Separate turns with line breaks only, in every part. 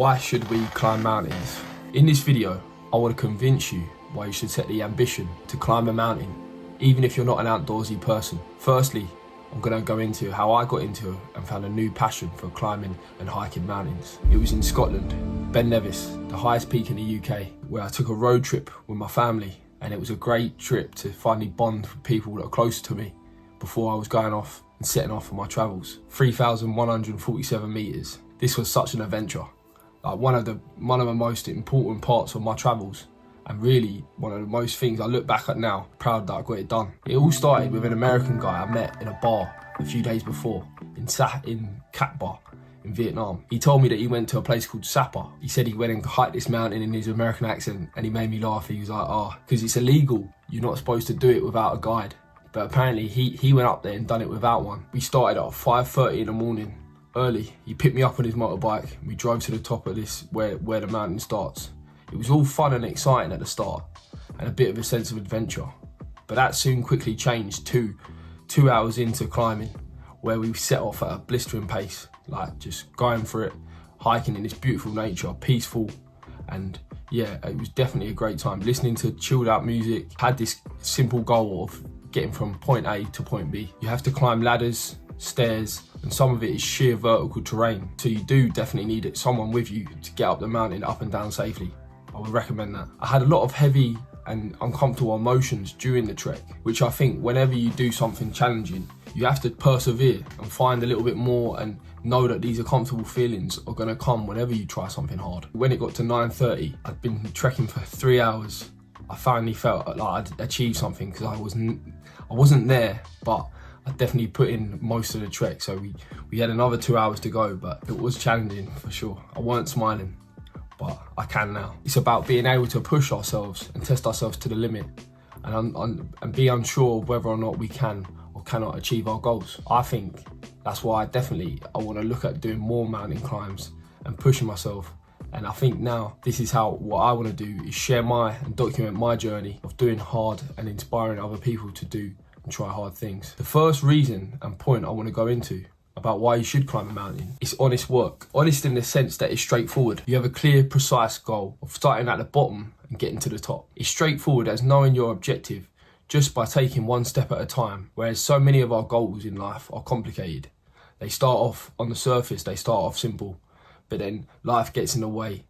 Why should we climb mountains? In this video, I want to convince you why you should set the ambition to climb a mountain, even if you're not an outdoorsy person. Firstly, I'm going to go into how I got into and found a new passion for climbing and hiking mountains. It was in Scotland, Ben Nevis, the highest peak in the UK, where I took a road trip with my family, and it was a great trip to finally bond with people that are closer to me before I was going off and setting off on my travels. 3,147 metres. This was such an adventure. Like one of the most important parts of my travels, and really one of the most things I look back at now, proud that I got it done. It all started with an American guy I met in a bar a few days before in Cat Bar in Vietnam. He told me that he went to a place called Sapa. He said he went and hiked this mountain in his American accent, and he made me laugh. He was like, because it's illegal, you're not supposed to do it without a guide. But apparently he went up there and done it without one. We started at 5:30 in the morning, early. He picked me up on his motorbike. We drove to the top of this, where the mountain starts. It was all fun and exciting at the start, and a bit of a sense of adventure. But that soon quickly changed to 2 hours into climbing, where we set off at a blistering pace, like just going for it, hiking in this beautiful nature, peaceful, and yeah, it was definitely a great time. Listening to chilled out music, had this simple goal of getting from point A to point B. You have to climb ladders, stairs, and some of it is sheer vertical terrain. So you do definitely need someone with you to get up the mountain, up and down safely. I would recommend that. I had a lot of heavy and uncomfortable emotions during the trek, which I think whenever you do something challenging, you have to persevere and find a little bit more and know that these uncomfortable feelings are gonna come whenever you try something hard. When it got to 9:30, I'd been trekking for 3 hours. I finally felt like I'd achieved something, because I wasn't there, but I definitely put in most of the trek. So we had another 2 hours to go, but it was challenging for sure. I weren't smiling, but I can now. It's about being able to push ourselves and test ourselves to the limit, and be unsure of whether or not we can or cannot achieve our goals. I think that's why I want to look at doing more mountain climbs and pushing myself. And I think now this is what I want to do, is share and document my journey of doing hard and inspiring other people to do and try hard things. The first reason and point I want to go into about why you should climb a mountain is honest work. Honest in the sense that it's straightforward. You have a clear, precise goal of starting at the bottom and getting to the top. It's straightforward as knowing your objective just by taking one step at a time, whereas so many of our goals in life are complicated. They start off on the surface, they start off simple, but then life gets in the way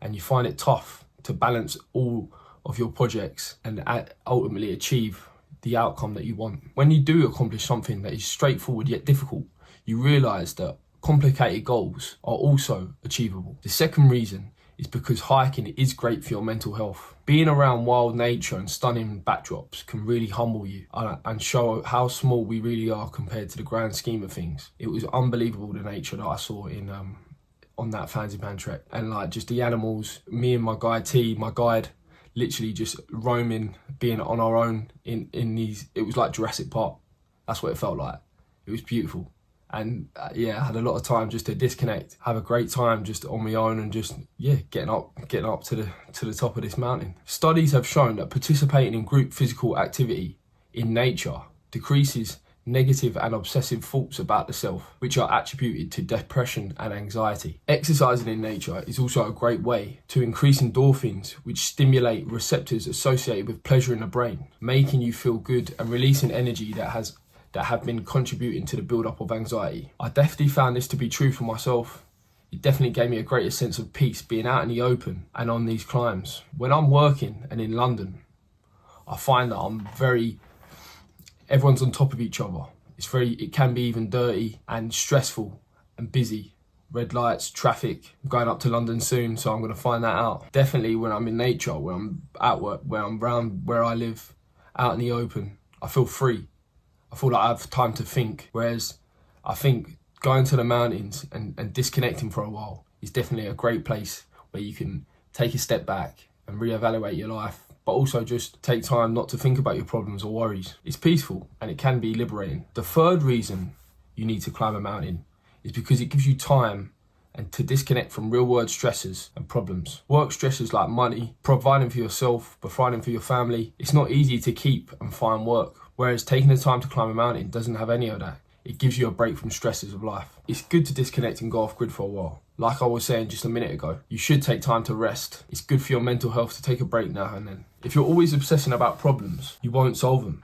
and you find it tough to balance all of your projects and ultimately achieve the outcome that you want. When you do accomplish something that is straightforward yet difficult, you realise that complicated goals are also achievable. The second reason is because hiking is great for your mental health. Being around wild nature and stunning backdrops can really humble you and show how small we really are compared to the grand scheme of things. It was unbelievable, the nature that I saw on that Fansipan trek, and like just the animals, me and my guide, literally just roaming, being on our own in these, it was like Jurassic Park. That's what it felt like. It was beautiful. And I had a lot of time just to disconnect, have a great time just on my own, and just getting up to the top of this mountain. Studies have shown that participating in group physical activity in nature decreases negative and obsessive thoughts about the self, which are attributed to depression and anxiety. Exercising in nature is also a great way to increase endorphins, which stimulate receptors associated with pleasure in the brain, making you feel good and releasing energy that have been contributing to the build-up of anxiety. I definitely found this to be true for myself. It definitely gave me a greater sense of peace being out in the open and on these climbs. When I'm working and in London, I find that everyone's on top of each other. It can be even dirty and stressful and busy. Red lights, traffic. I'm going up to London soon, so I'm going to find that out. Definitely when I'm in nature, when I'm at work, where I'm around where I live, out in the open, I feel free. I feel like I have time to think. Whereas I think going to the mountains and disconnecting for a while is definitely a great place where you can take a step back and reevaluate your life, but also just take time not to think about your problems or worries. It's peaceful and it can be liberating. The third reason you need to climb a mountain is because it gives you time and to disconnect from real world stresses and problems. Work stresses like money, providing for yourself, providing for your family. It's not easy to keep and find work, whereas taking the time to climb a mountain doesn't have any of that. It gives you a break from stresses of life. It's good to disconnect and go off grid for a while. Like I was saying just a minute ago, you should take time to rest. It's good for your mental health to take a break now and then. If you're always obsessing about problems, you won't solve them.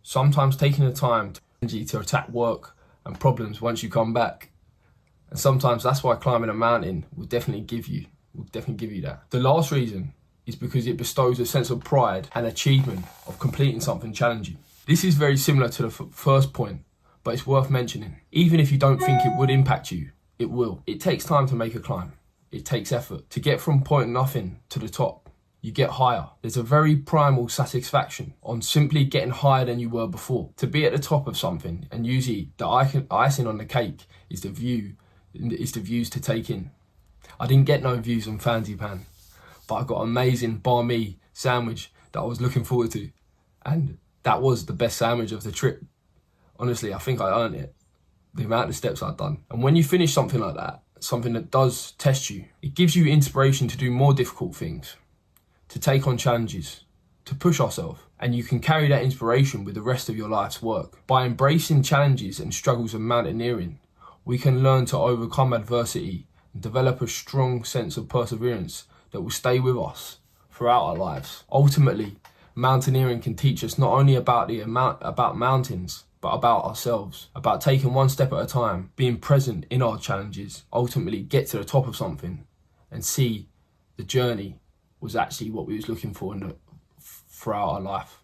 Sometimes taking the time to attack work and problems once you come back. And sometimes that's why climbing a mountain will definitely give you that. The last reason is because it bestows a sense of pride and achievement of completing something challenging. This is very similar to the first point, but it's worth mentioning. Even if you don't think it would impact you, it will. It takes time to make a climb. It takes effort. To get from point nothing to the top, you get higher. There's a very primal satisfaction on simply getting higher than you were before. To be at the top of something, and usually the icing on the cake is the views to take in. I didn't get no views on Fansipan, but I got an amazing banh mi sandwich that I was looking forward to, and that was the best sandwich of the trip. Honestly, I think I earned it, the amount of steps I've done. And when you finish something like that, something that does test you, it gives you inspiration to do more difficult things, to take on challenges, to push ourselves. And you can carry that inspiration with the rest of your life's work. By embracing challenges and struggles of mountaineering, we can learn to overcome adversity and develop a strong sense of perseverance that will stay with us throughout our lives. Ultimately, mountaineering can teach us not only about mountains, but about ourselves, about taking one step at a time, being present in our challenges, ultimately get to the top of something and see the journey was actually what we was looking for throughout our life.